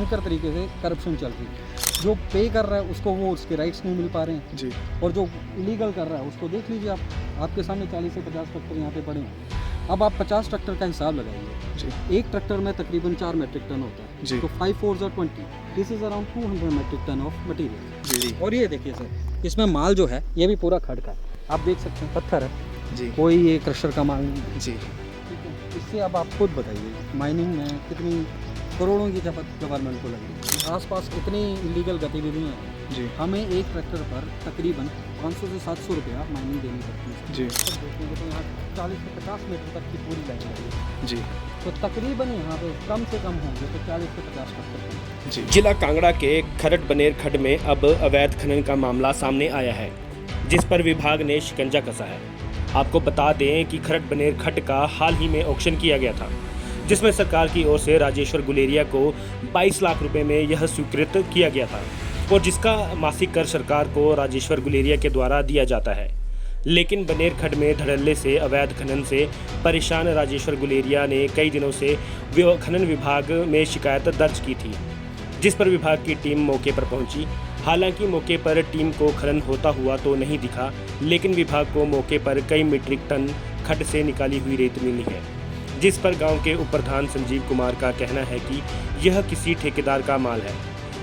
भयंकर तरीके से करप्शन चल रही है। जो पे कर रहा है उसको वो उसके राइट्स नहीं मिल पा रहे हैं जी। और जो इलीगल कर रहा है उसको देख लीजिए आप, आपके सामने 40 से 50 ट्रैक्टर यहाँ पे पड़े हैं। अब आप 50 ट्रैक्टर का हिसाब लगाइए जी। एक ट्रैक्टर में तकरीबन 4 मेट्रिक टन होता है जी। तो 5 4 are 20, this is around 200 metric ton of material. जी। और ये देखिए सर, इसमें माल जो है ये भी पूरा खड़ का है, आप देख सकते हैं पत्थर है जी। कोई ये क्रशर का माल नहीं है। जी। ठीक है, इससे अब आप खुद बताइए माइनिंग में कितनी करोड़ों की खपत गवर्नमेंट को लग रही है। आसपास इतनी इलीगल गतिविधियाँ हैं, जी। हमें एक ट्रैक्टर पर तकरीबन 500 से 700 रुपया माइनिंग देनी पड़ती है। जी। अब देखेंगे तो यहाँ 40 से 50 मीटर तक की पूरी लाइन लगी है, जी। तो तकरीबन यहाँ पे कम से कम होंगे तो 40 से 50 ट्रैक्टर होंगे। जी। जिला कांगड़ा के खरट बनेर खड्ड में अब अवैध खनन का मामला सामने आया है, जिस पर विभाग ने शिकंजा कसा है। आपको बता दें कि खरट बनेर खड्ड का हाल ही में ऑक्शन किया गया था, जिसमें सरकार की ओर से राजेश्वर गुलेरिया को 22 लाख रुपए में यह स्वीकृत किया गया था और जिसका मासिक कर सरकार को राजेश्वर गुलेरिया के द्वारा दिया जाता है। लेकिन बनेर खड्ड में धड़ल्ले से अवैध खनन से परेशान राजेश्वर गुलेरिया ने कई दिनों से खनन विभाग में शिकायत दर्ज की थी, जिस पर विभाग की टीम मौके पर पहुंची। हालांकि मौके पर टीम को खनन होता हुआ तो नहीं दिखा, लेकिन विभाग को मौके पर कई मीट्रिक टन खड्ड से निकाली हुई रेत मिली है, जिस पर गांव के उप प्रधान संजीव कुमार का कहना है कि यह किसी ठेकेदार का माल है,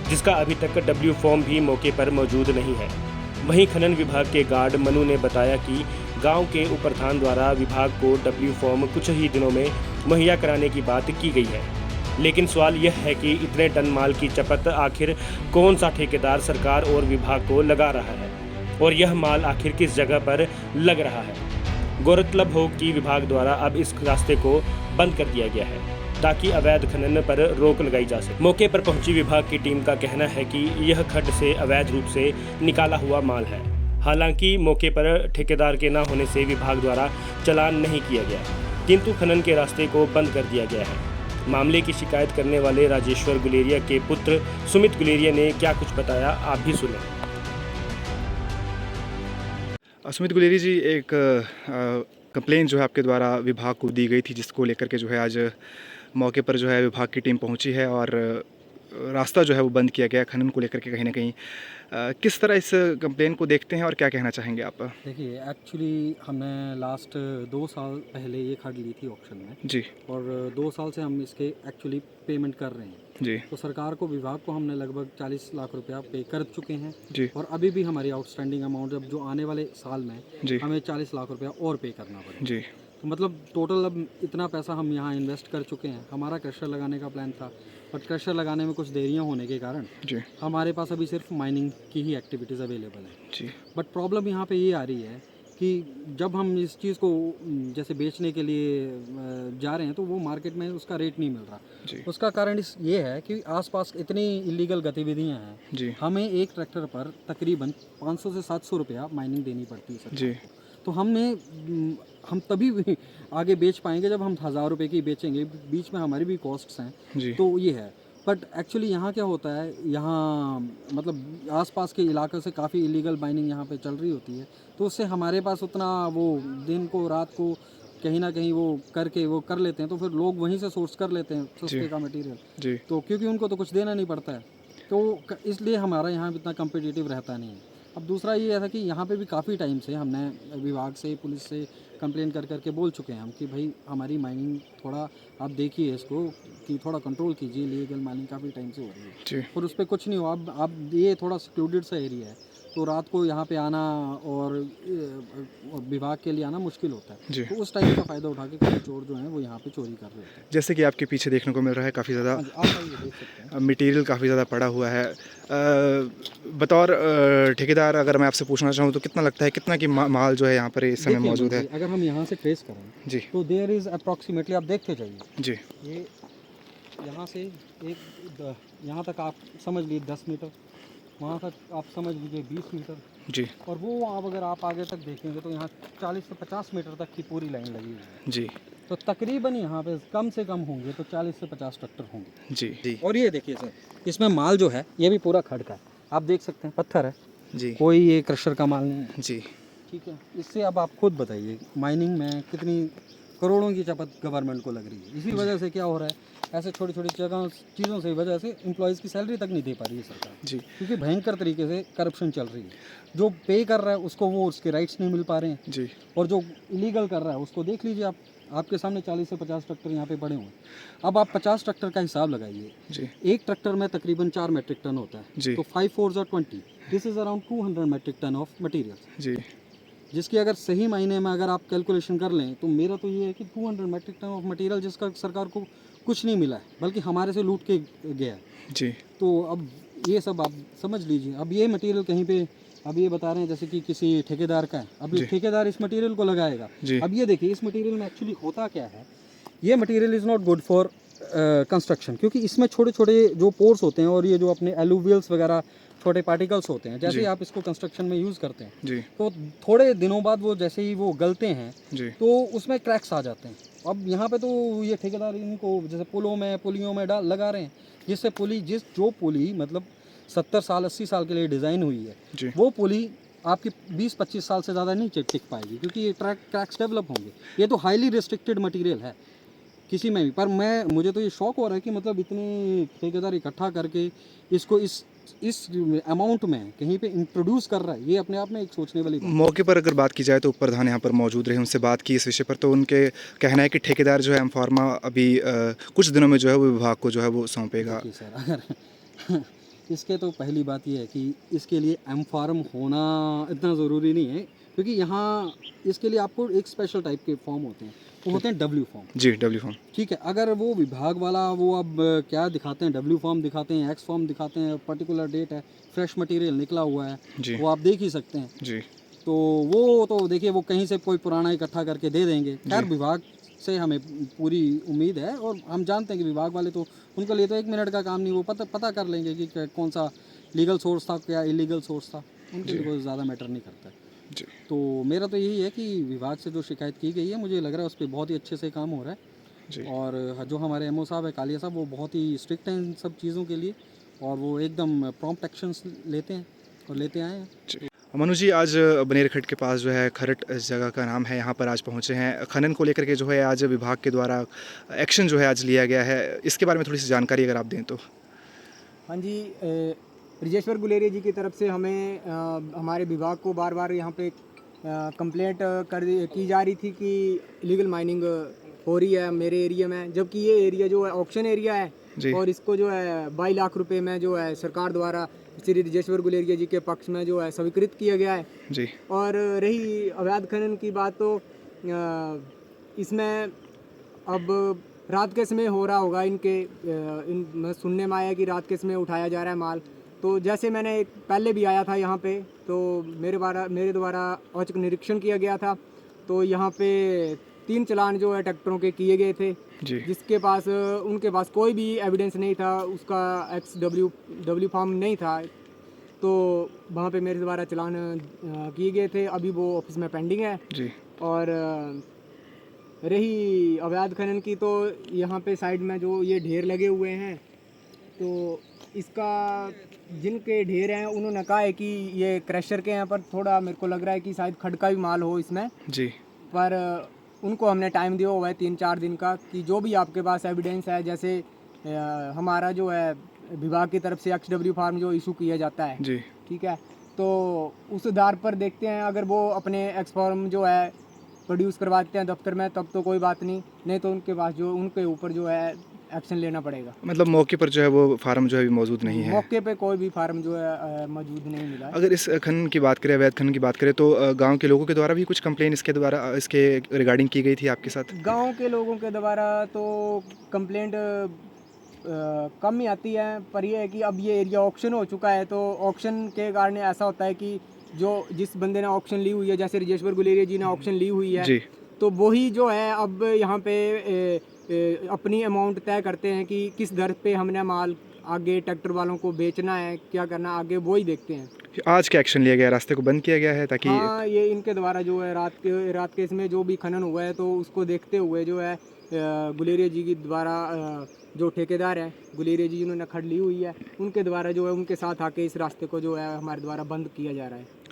जिसका अभी तक डब्ल्यू फॉर्म भी मौके पर मौजूद नहीं है। वहीं खनन विभाग के गार्ड मनु ने बताया कि गांव के उप प्रधान द्वारा विभाग को डब्ल्यू फॉर्म कुछ ही दिनों में मुहैया कराने की बात की गई है, लेकिन सवाल यह है कि इतने टन माल की चपत आखिर कौन सा ठेकेदार सरकार और विभाग को लगा रहा है और यह माल आखिर किस जगह पर लग रहा है। गौरतलब हो कि विभाग द्वारा अब इस रास्ते को बंद कर दिया गया है ताकि अवैध खनन पर रोक लगाई जा सके। मौके पर पहुंची विभाग की टीम का कहना है कि यह खड्ड से अवैध रूप से निकाला हुआ माल है। हालांकि मौके पर ठेकेदार के न होने से विभाग द्वारा चालान नहीं किया गया, किंतु खनन के रास्ते को बंद कर दिया गया है। मामले की शिकायत करने वाले राजेश्वर गुलेरिया के पुत्र सुमित गुलेरिया ने क्या कुछ बताया, आप भी सुने। सुमित गुलेरी जी, एक कंप्लेन जो है आपके द्वारा विभाग को दी गई थी, जिसको लेकर के जो है आज मौके पर जो है विभाग की टीम पहुंची है और रास्ता जो है वो बंद किया गया खनन को लेकर के कहीं ना कहीं। किस तरह इस कंप्लेन को देखते हैं और क्या कहना चाहेंगे आप? देखिए एक्चुअली हमने लास्ट 2 साल पहले ये खड्ड ली थी ऑक्शन में जी। और 2 साल से हम इसके एक्चुअली पेमेंट कर रहे हैं जी। तो सरकार को विभाग को हमने लगभग 40 लाख रुपया पे कर चुके हैं जी। और अभी भी हमारी आउटस्टैंडिंग अमाउंट अब जो आने वाले साल में जी। हमें 40 लाख रुपया और पे करना पड़ेगा। जी। तो मतलब टोटल अब इतना पैसा हम यहाँ इन्वेस्ट कर चुके हैं। हमारा क्रशर लगाने का प्लान था बट क्रशर लगाने में कुछ देरियाँ होने के कारण जी। हमारे पास अभी सिर्फ माइनिंग की ही एक्टिविटीज़ अवेलेबल है। जी। बट प्रॉब्लम यहाँ पे ये आ रही है कि जब हम इस चीज़ को जैसे बेचने के लिए जा रहे हैं तो वो मार्केट में उसका रेट नहीं मिल रहा। जी। उसका कारण ये है कि आसपास इतनी इलीगल गतिविधियाँ हैं, जी। हमें एक ट्रैक्टर पर तकरीबन 500 से 700 रुपया माइनिंग देनी पड़ती है सरकार जी। को। तो हम तभी भी आगे बेच पाएंगे जब हम 1000 रुपये की बेचेंगे, बीच में हमारी भी कॉस्ट्स हैं। जी। तो ये है। बट एक्चुअली यहाँ क्या होता है, यहाँ मतलब आसपास के इलाकों से काफ़ी इलीगल माइनिंग यहाँ पे चल रही होती है, तो उससे हमारे पास उतना वो दिन को रात को कहीं ना कहीं वो करके वो कर लेते हैं, तो फिर लोग वहीं से सोर्स कर लेते हैं सस्ते का मटेरियल। जी। तो क्योंकि उनको तो कुछ देना नहीं पड़ता है, तो इसलिए हमारा यहाँ इतना कम्पिटिटिव रहता नहीं है। अब दूसरा ये था कि यहाँ पे भी काफ़ी टाइम से हमने विभाग से पुलिस से कंप्लेन कर करके बोल चुके हैं हम कि भाई हमारी माइनिंग थोड़ा आप देखिए इसको कि थोड़ा कंट्रोल कीजिए, लीगल माइनिंग काफ़ी टाइम से हो रही है जी। और उस पर कुछ नहीं हो। अब ये थोड़ा सिक्योर्ड सा एरिया है तो रात को यहाँ पे आना और विभाग के लिए आना मुश्किल होता है। जी। तो उस टाइम का फ़ायदा उठा के कुछ चोर जो हैं वो यहाँ पे चोरी कर रहे होते हैं। जैसे कि आपके पीछे देखने को मिल रहा है काफ़ी ज़्यादा आप आइए देख सकते हैं मटेरियल काफ़ी ज़्यादा पड़ा हुआ है। बतौर ठेकेदार अगर मैं आपसे पूछना चाहूँ तो कितना लगता है कितना की माल जो है यहाँ पर इस समय मौजूद है? अगर हम यहाँ से ट्रेस करें जी। तो देयर इज़ अप्रॉक्सीमेटली, आप देखते जाइए जी। ये यहाँ से यहाँ तक आप समझ लीजिए 10 मीटर, वहाँ तक आप समझ लीजिए 20 मीटर जी। और वो आप अगर आप आगे तक देखेंगे तो यहाँ 40 से 50 मीटर तक की पूरी लाइन लगी हुई है। जी। तो तकरीबन यहाँ पे कम से कम होंगे तो 40 से 50 ट्रैक्टर होंगे। जी। जी। और ये देखिए सर, इसमें माल जो है ये भी पूरा खड़ का है, आप देख सकते हैं पत्थर है, जी। कोई ये क्रशर का माल नहीं है। जी। ठीक है, इससे अब आप खुद बताइए माइनिंग में कितनी करोड़ों की चपत गवर्नमेंट को लग रही है। इसी वजह से क्या हो रहा है, ऐसे छोटी छोटी जगह चीज़ों से वजह से एम्प्लॉयज़ की सैलरी तक नहीं दे पा रही है सरकार, जी क्योंकि भयंकर तरीके से करप्शन चल रही है। जो पे कर रहा है उसको वो उसके राइट्स नहीं मिल पा रहे हैं, जी और जो इलीगल कर रहा है उसको देख लीजिए आप, आपके सामने 40 से 50 ट्रैक्टर यहाँ पे पड़े हुए हैं। अब आप 50 ट्रैक्टर का हिसाब लगाइए, जी एक ट्रैक्टर में तकरीबन 4 मेट्रिक टन होता है, जी तो 5 4 are 20, this is around 200 metric ton of material, जी जिसकी अगर सही मायने में अगर आप कैलकुलेशन कर लें तो मेरा तो ये है कि 200 मेट्रिक टन ऑफ मटेरियल जिसका सरकार को कुछ नहीं मिला है, बल्कि हमारे से लूट के गया है। जी तो अब ये सब आप समझ लीजिए। अब ये मटेरियल कहीं पे, अब ये बता रहे हैं जैसे कि किसी ठेकेदार का है, अब ये ठेकेदार इस मटेरियल को लगाएगा। जी अब ये देखिए इस मटेरियल में एक्चुअली होता क्या है, ये material is not good for construction, क्योंकि इसमें छोटे छोटे जो पोर्स होते हैं और ये जो अपने एलुवियल्स वगैरह छोटे पार्टिकल्स होते हैं, जैसे ही आप इसको कंस्ट्रक्शन में यूज़ करते हैं जी तो थोड़े दिनों बाद वो जैसे ही वो गलते हैं जी तो उसमें क्रैक्स आ जाते हैं। अब यहाँ पे तो ये ठेकेदार इनको जैसे पुलियों में डाल लगा रहे हैं, जिससे पुली जो पुली मतलब 70 साल 80 साल के लिए डिज़ाइन हुई है, जी वो पुली आपकी 20-25 साल से ज़्यादा नहीं टिक पाएगी, क्योंकि ये क्रैक्स डेवलप होंगे। ये तो हाईली रिस्ट्रिक्टेड मटेरियल है किसी में भी। पर मुझे तो ये शौक हो रहा है कि मतलब इतने ठेकेदार इकट्ठा करके इसको इस अमाउंट में कहीं पे इंट्रोड्यूस कर रहा है, ये अपने आप में एक सोचने वाली बात है। मौके पर अगर बात की जाए तो प्रधान यहाँ पर मौजूद रहे, उनसे बात की इस विषय पर, तो उनके कहना है कि ठेकेदार जो है एम फार्मा अभी कुछ दिनों में जो है वो विभाग को जो है वो सौंपेगा। देखिए सर, अगर इसके तो पहली बात ये है कि इसके लिए एम फार्म होना इतना ज़रूरी नहीं है, क्योंकि यहाँ इसके लिए आपको एक स्पेशल टाइप के फॉर्म होते हैं, वो होते हैं डब्ल्यू फॉर्म। जी डब्ल्यू फॉर्म। ठीक है, अगर वो विभाग वाला वो अब क्या दिखाते हैं, डब्ल्यू फॉर्म दिखाते हैं, एक्स फॉर्म दिखाते हैं, पर्टिकुलर डेट है, फ्रेश मटेरियल निकला हुआ है, जी वो आप देख ही सकते हैं। जी तो वो तो देखिए वो कहीं से कोई पुराना इकट्ठा करके दे देंगे। खैर विभाग से हमें पूरी उम्मीद है, और हम जानते हैं कि विभाग वाले तो उनके लिए तो 1 मिनट का काम नहीं, वो पता कर लेंगे कि कौन सा लीगल सोर्स था, क्या इलीगल सोर्स था, उनके लिए कोई ज़्यादा मैटर नहीं करता है। जी तो मेरा तो यही है कि विभाग से जो शिकायत की गई है, मुझे लग रहा है उस पर बहुत ही अच्छे से काम हो रहा है, जी और जो हमारे एमओ साहब है कालिया साहब, वो बहुत ही स्ट्रिक्ट हैं इन सब चीज़ों के लिए, और वो एकदम प्रॉम्प्ट एक्शंस लेते हैं और लेते आए हैं। जी। मनु जी, आज बनेरखट के पास जो है खरट इस जगह का नाम है, यहाँ पर आज पहुँचे हैं। खनन को लेकर के जो है आज विभाग के द्वारा एक्शन जो है आज लिया गया है, इसके बारे में थोड़ी सी जानकारी अगर आप दें तो। हाँ जी, ब्रिजेश्वर गुलेरिया जी की तरफ से हमें हमारे विभाग को बार बार यहाँ पे कंप्लेंट की जा रही थी कि इलीगल माइनिंग हो रही है मेरे एरिया में, जबकि ये एरिया जो है ऑक्शन एरिया है, जी और इसको जो है 22 लाख रुपए में जो है सरकार द्वारा श्री ब्रिजेश्वर गुलेरिया जी के पक्ष में जो है स्वीकृत किया गया है। जी और रही अवैध खनन की बात, तो इसमें अब रात के समय हो रहा होगा मैं सुनने में आया कि रात के समय उठाया जा रहा है माल। तो जैसे मैंने पहले भी आया था यहाँ पे, तो मेरे द्वारा औचक निरीक्षण किया गया था, तो यहाँ पे 3 चालान जो है ट्रैक्टरों के किए गए थे, जी जिसके पास उनके पास कोई भी एविडेंस नहीं था, उसका डब्ल्यू फॉर्म नहीं था, तो वहाँ पे मेरे द्वारा चालान किए गए थे। अभी वो ऑफिस में पेंडिंग है। जी और रही अवैध खनन की, तो यहाँ पे साइड में जो ये ढेर लगे हुए हैं, तो इसका जिनके ढेर हैं उन्होंने कहा है कि ये क्रशर के हैं, पर थोड़ा मेरे को लग रहा है कि शायद खड का भी माल हो इसमें। जी पर उनको हमने टाइम दिया हुआ है 3-4 दिन का, कि जो भी आपके पास एविडेंस है, जैसे हमारा जो है विभाग की तरफ से XW फार्म जो इशू किया जाता है, जी ठीक है, तो उस आधार पर देखते हैं, अगर वो अपने एक्स फॉर्म जो है प्रोड्यूस करवाते हैं दफ्तर में, तब तो कोई बात नहीं तो उनके पास जो उनके ऊपर जो है एक्शन लेना पड़ेगा। मतलब मौके पर जो है वो फार्म जो है मौजूद नहीं है। मौके पे कोई भी फार्म जो है मौजूद नहीं मिला है। अगर इस खनन की बात करें, अवैध खनन की बात करें, तो गांव के लोगों के द्वारा भी कुछ कंप्लेन इसके रिगार्डिंग की गई थी आपके साथ? गांव के लोगों के द्वारा तो कंप्लेंट कम ही आती है, पर यह है कि अब ये एरिया ऑक्शन हो चुका है, तो ऑक्शन के कारण ऐसा होता है कि जो जिस बंदे ने ऑक्शन ली हुई है, जैसे ब्रिजेश्वर गुलेरिया जी ने ऑक्शन ली हुई है, जी तो वही जो है अब यहाँ पे अपनी अमाउंट तय करते हैं कि किस दर पे हमने माल आगे ट्रैक्टर वालों को बेचना है, क्या करना आगे, वो ही देखते हैं। आज क्या एक्शन लिया गया? रास्ते को बंद किया गया है ताकि हाँ, ये इनके द्वारा जो है रात के इसमें जो भी खनन हुआ है, तो उसको देखते हुए जो है गुलेरिया जी के द्वारा जो ठेकेदार हैं गुलेरिया जी जिन्होंने खड़ ली हुई है, उनके द्वारा जो है उनके साथ आके इस रास्ते को जो है हमारे द्वारा बंद किया जा रहा है।